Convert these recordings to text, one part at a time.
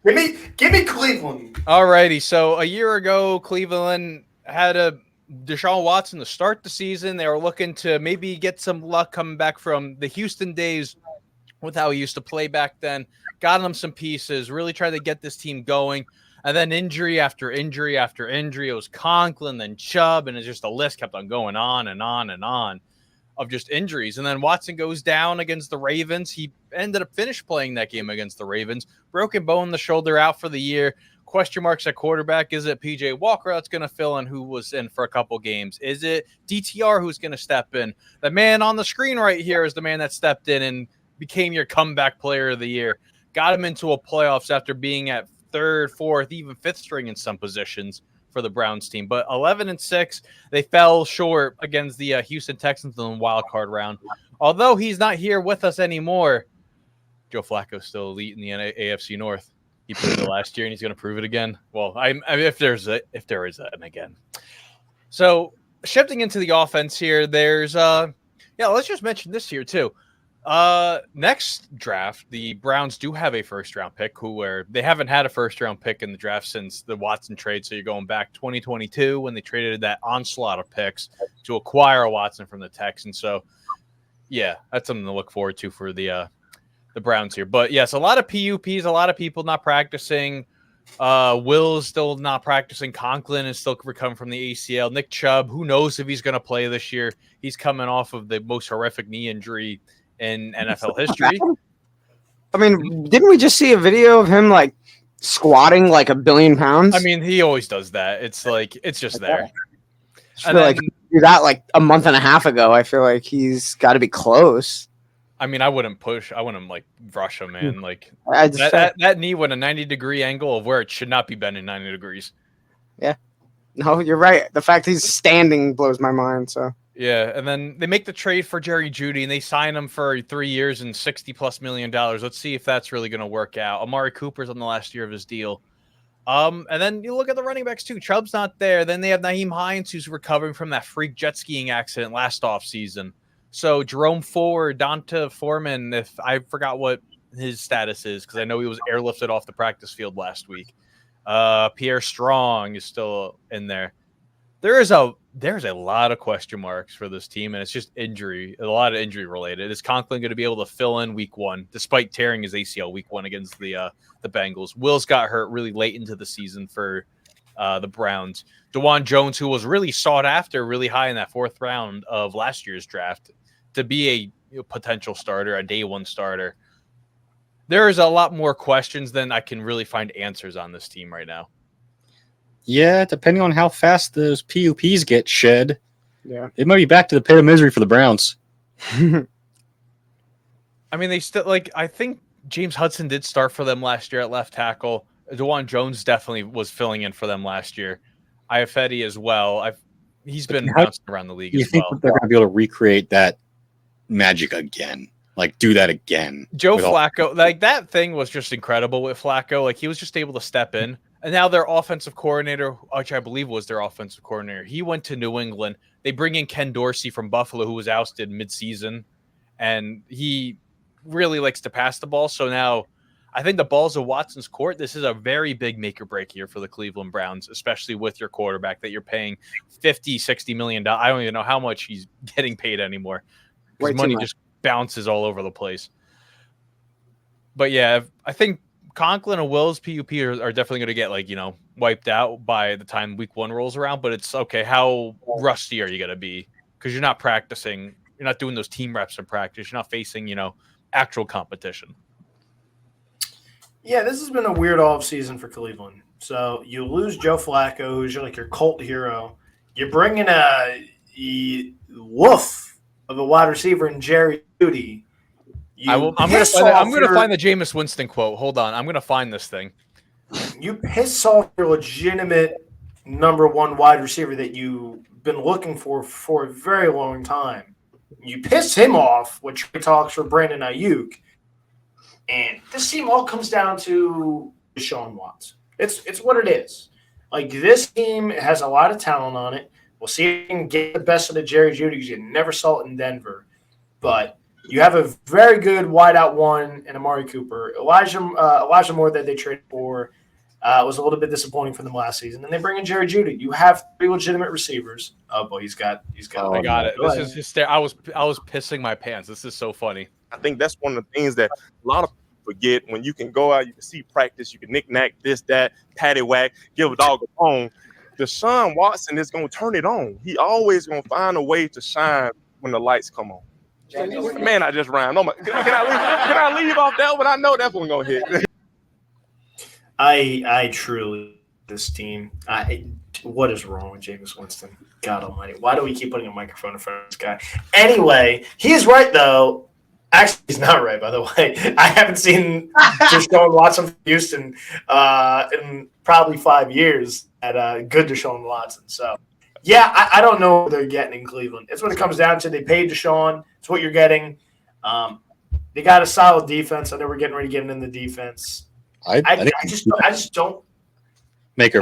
Give me Cleveland. All righty. So a year ago, Cleveland had a Deshaun Watson to start the season. They were looking to maybe get some luck coming back from the Houston days with how he used to play back then. Got him some pieces, really tried to get this team going. And then injury after injury after injury. It was Conklin, then Chubb, and it's just the list kept on going on and on and on of just injuries. And then Watson goes down against the Ravens. He ended up finished playing that game against the Ravens. Broken bone in the shoulder, out for the year. Question marks at quarterback. Is it PJ Walker that's going to fill in, who was in for a couple games? Is it DTR who's going to step in? The man on the screen right here is the man that stepped in and became your comeback player of the year. Got him into a playoffs after being at third, fourth, even fifth string in some positions for the Browns team. But 11-6, they fell short against the Houston Texans in the wild card round. Although he's not here with us anymore, Joe Flacco's still elite in the AFC North. He proved it last year, and he's going to prove it again. Well, I mean, if there is an again. So shifting into the offense here, there's let's just mention this here too. Next draft, the Browns do have a first round pick where they haven't had a first round pick in the draft since the Watson trade. So you're going back 2022 when they traded that onslaught of picks to acquire Watson from the Texans. So yeah, that's something to look forward to for the Browns here. But yes, a lot of PUPs, a lot of people not practicing. Will's still not practicing. Conklin is still recovering from the ACL. Nick Chubb, who knows if he's going to play this year? He's coming off of the most horrific knee injury in NFL history. I mean, didn't we just see a video of him like squatting like 1 billion pounds? I mean, he always does that. It's like it's just there. I feel like he did that like a month and a half ago. I feel like he's got to be close. I mean, I wouldn't like rush him, man. Like that knee went a 90-degree angle of where it should not be bending 90 degrees. Yeah. No, you're right. The fact he's standing blows my mind. So yeah, and then they make the trade for Jerry Jeudy, and they sign him for 3 years and $60+ million. Let's see if that's really going to work out. Amari Cooper's on the last year of his deal. And then you look at the running backs too. Chubb's not there. Then they have Naeem Hines, who's recovering from that freak jet skiing accident last offseason. So Jerome Ford, Donta Foreman, if I forgot what his status is, because I know he was airlifted off the practice field last week. Pierre Strong is still in there. There's a lot of question marks for this team, and it's just injury, a lot of injury related. Is Conklin going to be able to fill in week 1, despite tearing his ACL week 1 against the Bengals? Will's got hurt really late into the season for the Browns. DeJuan Jones, who was really sought after, really high in that 4th round of last year's draft to be a potential starter, a day 1 starter. There is a lot more questions than I can really find answers on this team right now. Yeah, depending on how fast those PUPs get shed, yeah, it might be back to the pit of misery for the Browns. I mean, they still I think James Hudson did start for them last year at left tackle. DeJuan Jones definitely was filling in for them last year. Iafetti as well. He's been bouncing around the league as well. You think they're going to be able to recreate that magic again? Like, do that again? Joe Flacco, that thing was just incredible with Flacco. Like, he was just able to step in. And now their offensive coordinator, which I believe was their offensive coordinator, he went to New England. They bring in Ken Dorsey from Buffalo, who was ousted midseason. And he really likes to pass the ball. So now I think the ball's in Watson's court. This is a very big make or break here for the Cleveland Browns, especially with your quarterback that you're paying $50-60 million. I don't even know how much he's getting paid anymore. Because money just bounces all over the place. But yeah, I think Conklin and Will's PUP are definitely going to get wiped out by the time week 1 rolls around. But it's okay. How rusty are you going to be? Because you're not practicing. You're not doing those team reps in practice. You're not facing, actual competition. Yeah, this has been a weird offseason for Cleveland. So you lose Joe Flacco, who's your cult hero. You bring in a wolf of a wide receiver in Jerry Jeudy. I'm going to find the Jameis Winston quote. Hold on. I'm going to find this thing. You piss off your legitimate number 1 wide receiver that you've been looking for a very long time. You piss him off, which talks for Brandon Ayuk. And this team all comes down to Deshaun Watson. It's what it is. Like, this team has a lot of talent on it. We'll see if you can get the best of the Jerry Jeudy because you never saw it in Denver. But You have a very good wideout one in Amari Cooper. Elijah Moore that they traded for was a little bit disappointing for them last season. And they bring in Jerry Jeudy. You have 3 legitimate receivers. Oh boy, he's got. I got it. This is hysterical. I was pissing my pants. This is so funny. I think that's one of the things that a lot of people forget. When you can go out, you can see practice, you can knick-knack, this, that, patty whack, give a dog a bone. Deshaun Watson is going to turn it on. He always going to find a way to shine when the lights come on. Man, I just rhymed. Oh my, can I leave off that one? I know that one going to hit. I truly, this team, what is wrong with Jameis Winston? God almighty. Why do we keep putting a microphone in front of this guy? Anyway, he is right, though. Actually, he's not right, by the way. I haven't seen Deshaun Watson from Houston in probably 5 years at good Deshaun Watson. So, yeah, I don't know what they're getting in Cleveland. It's what it comes down to. They paid Deshaun. It's what you're getting. They got a solid defense. I know we're getting ready to get in the defense. I just don't make or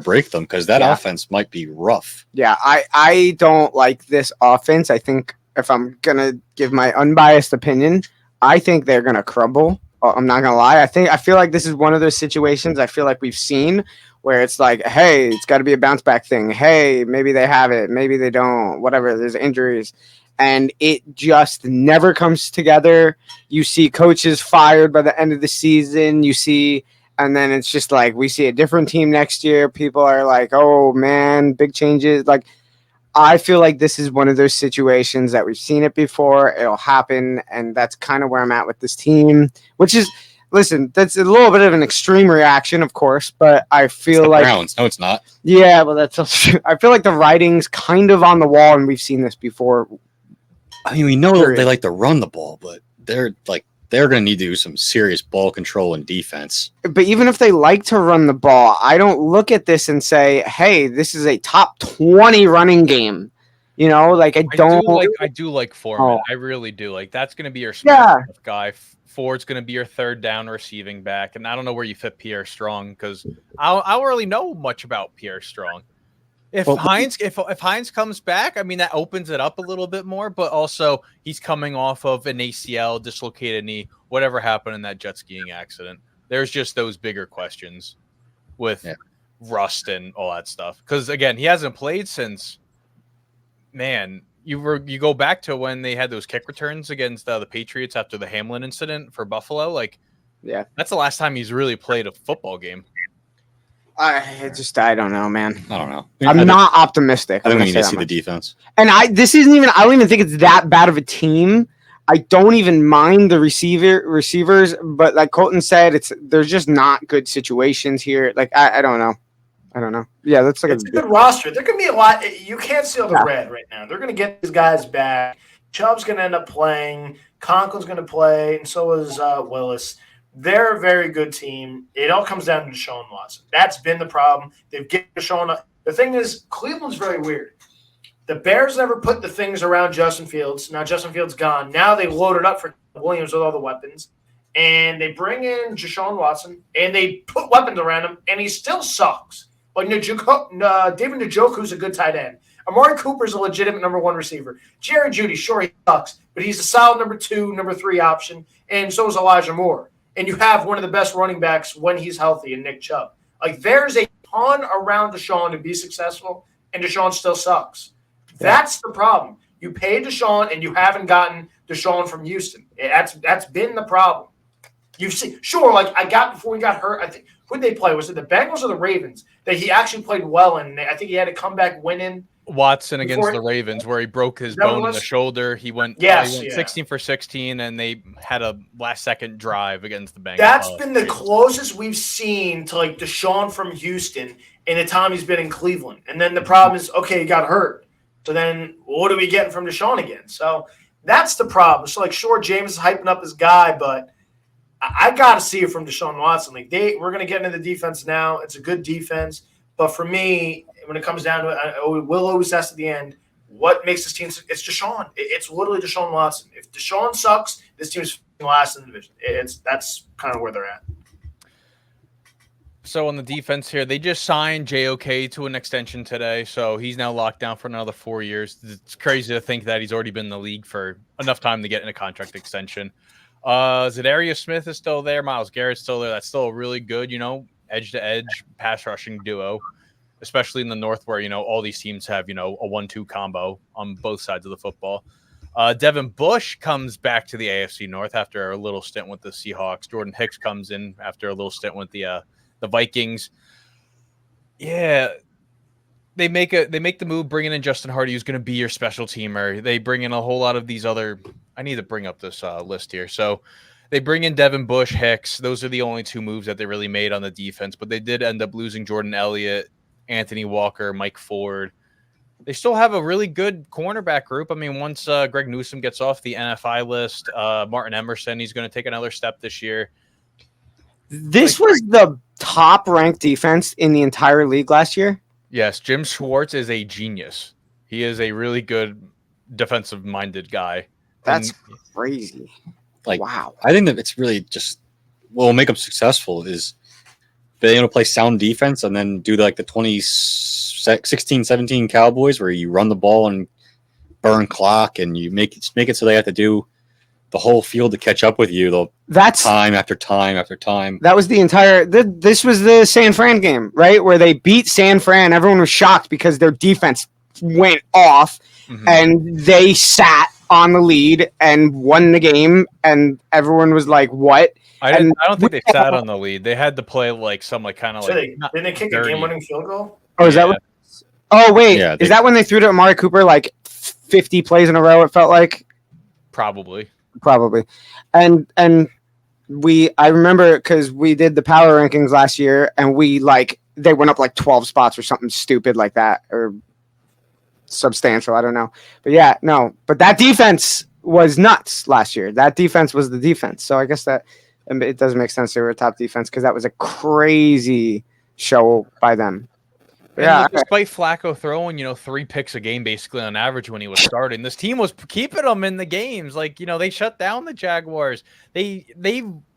break them because that offense might be rough. Yeah, I don't like this offense. I think if I'm gonna give my unbiased opinion, I think they're gonna crumble. I'm not gonna lie. I feel like this is one of those situations I feel like we've seen where it's like, hey, it's got to be a bounce back thing. Hey, maybe they have it, maybe they don't. Whatever. There's injuries. And it just never comes together. You see coaches fired by the end of the season. And then it's just like we see a different team next year. People are like, oh, man, big changes. Like, I feel like this is one of those situations that we've seen it before. It'll happen. And that's kind of where I'm at with this team, which is, listen, that's a little bit of an extreme reaction, of course. But I feel like Browns. No, it's not. Yeah, well, that's also true. I feel like the writing's kind of on the wall, and we've seen this before. I mean, we know they like to run the ball, but they're going to need to do some serious ball control and defense. But even if they like to run the ball, I don't look at this and say, hey, this is a top 20 running game. You know, like I do like Foreman. I really do. Like that's going to be your Smith guy. Ford's going to be your third down receiving back. And I don't know where you fit Pierre Strong because I don't really know much about Pierre Strong. If Hines comes back, I mean, that opens it up a little bit more, but also he's coming off of an ACL, dislocated knee, whatever happened in that jet skiing accident. There's just those bigger questions with rust and all that stuff. Because, again, he hasn't played since, man, you go back to when they had those kick returns against the Patriots after the Hamlin incident for Buffalo. Like, yeah, that's the last time he's really played a football game. I don't know, man. I don't know. I'm not optimistic. I don't need to see the defense. And I don't even think it's that bad of a team. I don't even mind the receivers, but like Colton said, there's just not good situations here. Like I don't know. Yeah, that's like it's a good roster. There can be a lot. You can't seal the red right now. They're going to get these guys back. Chubb's going to end up playing. Conklin's going to play, and so is Willis. They're a very good team. It all comes down to Deshaun Watson. That's been the problem. They've given Deshaun. The thing is, Cleveland's very weird. The Bears never put the things around Justin Fields. Now Justin Fields gone. Now they loaded up for Williams with all the weapons, and they bring in Deshaun Watson, and they put weapons around him, and he still sucks. Like David Njoku's a good tight end. Amari Cooper's a legitimate number 1 receiver. Jerry Jeudy, sure, he sucks, but he's a solid number 2, number 3 option, and so is Elijah Moore. And you have one of the best running backs when he's healthy in Nick Chubb. Like, there's a ton around Deshaun to be successful, and Deshaun still sucks. That's the problem. You paid Deshaun, and you haven't gotten Deshaun from Houston. That's been the problem. You've seen, sure, like I got before he got hurt, I think, who'd they play? Was it the Bengals or the Ravens that he actually played well in? I think he had a comeback win in. Watson against the Ravens, where he broke his bone in the shoulder. He went 16 for 16, and they had a last-second drive against the Bengals. That's been the closest we've seen to like Deshaun from Houston in the time he's been in Cleveland. And then the problem is, okay, he got hurt. So then what are we getting from Deshaun again? So that's the problem. So like, sure, James is hyping up his guy, but I got to see it from Deshaun Watson. Like we're going to get into the defense now. It's a good defense, but for me, when it comes down to it, we'll always ask at the end, what makes this team? It's Deshaun. It's literally Deshaun Watson. If Deshaun sucks, this team's last in the division. That's kind of where they're at. So on the defense here, they just signed JOK to an extension today, so he's now locked down for another 4 years. It's crazy to think that he's already been in the league for enough time to get in a contract extension. Zadarius Smith is still there. Myles Garrett's still there. That's still a really good, edge-to-edge pass rushing duo, especially in the North where, all these teams have, a 1-2 combo on both sides of the football. Devin Bush comes back to the AFC North after a little stint with the Seahawks. Jordan Hicks comes in after a little stint with the Vikings. Yeah, they make the move, bringing in Justin Hardy, who's going to be your special teamer. They bring in a whole lot of these other. I need to bring up this list here. So they bring in Devin Bush, Hicks. Those are the only two moves that they really made on the defense. But they did end up losing Jordan Elliott, Anthony Walker, Mike Ford. They still have a really good cornerback group. I mean, once Greg Newsome gets off the NFI list, Martin Emerson, he's going to take another step this year. This was the top-ranked defense in the entire league last year. Yes, Jim Schwartz is a genius. He is a really good defensive-minded guy. That's crazy. Wow. I think that it's really just what will make them successful is being able to play sound defense and then do the 2016-17 Cowboys where you run the ball and burn clock and you make it so they have to do the whole field to catch up with you. That's time after time after time. That was the entire. This was the San Fran game, right, where they beat San Fran. Everyone was shocked because their defense went off, and they sat on the lead and won the game, and everyone was like, "What?" I don't think they sat on the lead. They had to play some kind of didn't they kick a game-winning field goal? Oh, is that what? Oh, wait, is that when they threw to Amari Cooper 50 plays in a row? It felt like probably. And I remember because we did the power rankings last year, and they went up 12 spots or something stupid like that, or substantial. I don't know, but that defense was nuts last year. That defense was the defense. So I guess that it doesn't make sense they were a top defense because that was a crazy show by them. Yeah, despite Flacco throwing, 3 picks a game basically on average when he was starting, this team was keeping them in the games. They shut down the Jaguars. They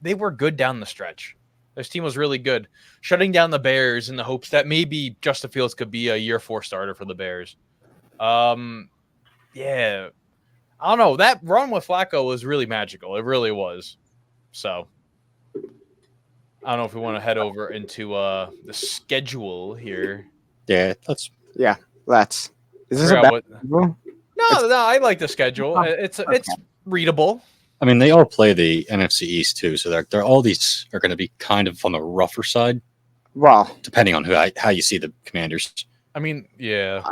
were good down the stretch. This team was really good, shutting down the Bears in the hopes that maybe Justin Fields could be a year 4 starter for the Bears. Yeah, I don't know. That run with Flacco was really magical. It really was. So I don't know if we want to head over into the schedule here. Yeah, let's. Is this a bad No, I like the schedule. It's readable. I mean, they all play the NFC East too, so they're all these are going to be kind of on the rougher side. Well, depending on how you see the Commanders. I mean, yeah.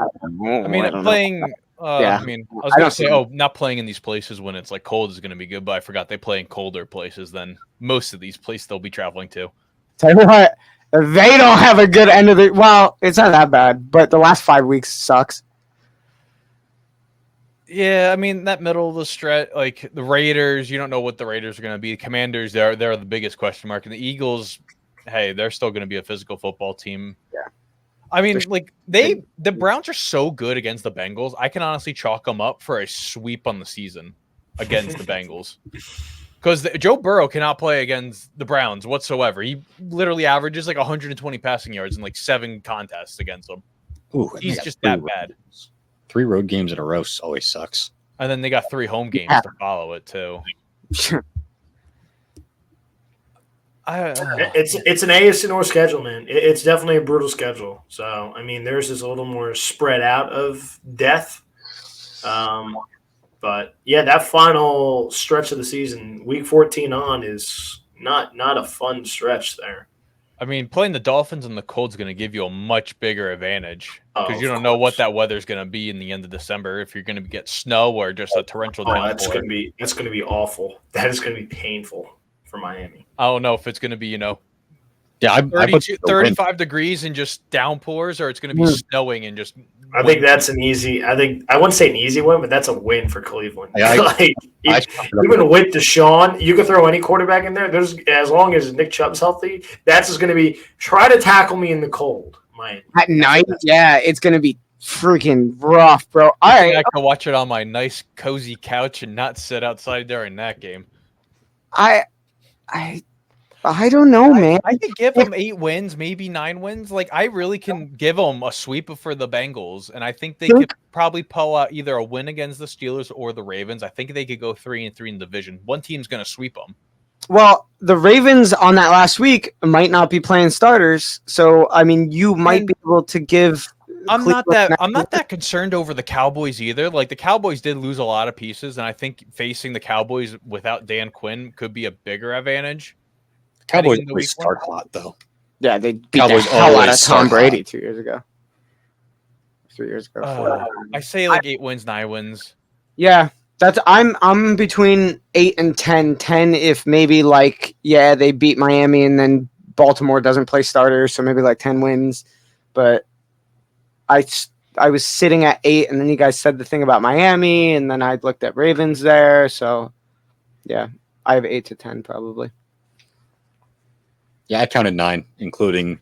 Playing. I was going to say, not playing in these places when it's cold is going to be good, but I forgot they play in colder places than most of these places they'll be traveling to. Tell you what, they don't have a good end of the. Well, it's not that bad, but the last 5 weeks sucks. Yeah, I mean that middle of the stretch, the Raiders, you don't know what the Raiders are going to be. The Commanders, they're the biggest question mark, and the Eagles, hey, they're still going to be a physical football team. Yeah. I mean, the Browns are so good against the Bengals. I can honestly chalk them up for a sweep on the season against the Bengals. Because Joe Burrow cannot play against the Browns whatsoever. He literally averages 120 passing yards in 7 contests against them. Ooh, he's just that bad. 3 road games in a row always sucks. And then they got 3 home games to follow it too. It's an AFC North schedule, man. It's definitely a brutal schedule. So I mean, there's just a little more spread out of death. But yeah, that final stretch of the season, week 14 on, is not a fun stretch there. I mean, playing the Dolphins in the cold is going to give you a much bigger advantage because you don't know what that weather's going to be in the end of December. If you're going to get snow or just a torrential downpour, that's going to be awful. That is going to be painful for Miami. I don't know if it's going to be 35 degrees and just downpours, or it's going to be snowing and just. I think that's an easy. I wouldn't say an easy win, but that's a win for Cleveland. Even with Deshaun, you can throw any quarterback in there. There's as long as Nick Chubb's healthy, that's just going to be try to tackle me in the cold. At night, yeah, it's going to be freaking rough, bro. All right, I can watch it on my nice cozy couch and not sit outside during that game. I don't know, man. I could give them 8 wins, maybe 9 wins. Like, I really can give them a sweep for the Bengals, and I think they could probably pull out either a win against the Steelers or the Ravens. I think they could go 3-3 in the division. One team's going to sweep them. Well, the Ravens on that last week might not be playing starters, so I mean, you might be able to give. I'm not that concerned over the Cowboys either. Like, the Cowboys did lose a lot of pieces, and I think facing the Cowboys without Dan Quinn could be a bigger advantage. Cowboys always start hot, though. Yeah, they beat Cowboys the hell out of always Tom start Brady hot. 2 years ago. 3 years ago. I say like 8 wins, 9 wins. Yeah, I'm between 8 and 10. 10 if maybe like they beat Miami and then Baltimore doesn't play starters, so maybe like 10 wins. But I was sitting at 8, and then you guys said the thing about Miami, and then I looked at Ravens there. So yeah, I have 8 to 10 probably. Yeah, I counted 9, including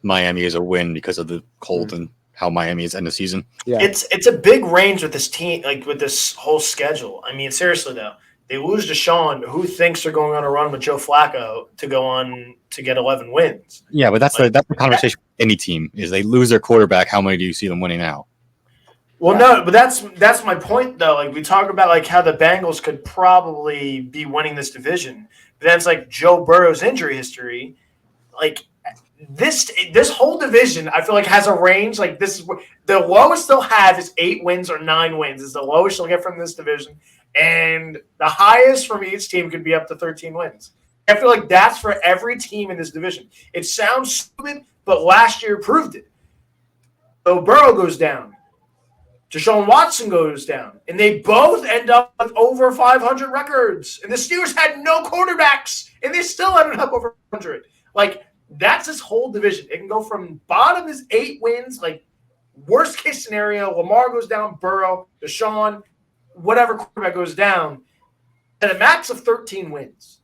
Miami as a win because of the cold and how Miami is end of season. Yeah, it's a big range with this team, like with this whole schedule. I mean, seriously though, they lose Deshaun. Who thinks they're going on a run with Joe Flacco to go on to get 11 wins? Yeah, but that's the conversation with any team is they lose their quarterback. How many do you see them winning now? Well, no, but that's my point though. Like, we talk about like how the Bengals could probably be winning this division, but then it's like Joe Burrow's injury history. Like, this whole division, I feel like has a range. Like, this is the lowest they'll have is 8 wins or 9 wins is the lowest you'll get from this division, and the highest from each team could be up to 13 wins. I feel like that's for every team in this division. It sounds stupid, but last year proved it. So Burrow goes down, Deshaun Watson goes down, and they both end up with over 500 records. And the Steelers had no quarterbacks, and they still ended up over 100. Like, that's this whole division. It can go from bottom is 8 wins, like worst case scenario, Lamar goes down, Burrow, Deshaun, whatever quarterback goes down, and a max of 13 wins.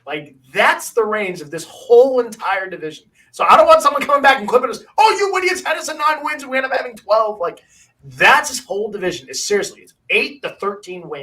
Like, that's the range of this whole entire division. So I don't want someone coming back and clipping us, oh, you idiots had us at 9 wins and we end up having 12. Like, that's this whole division. It's 8 to 13 wins.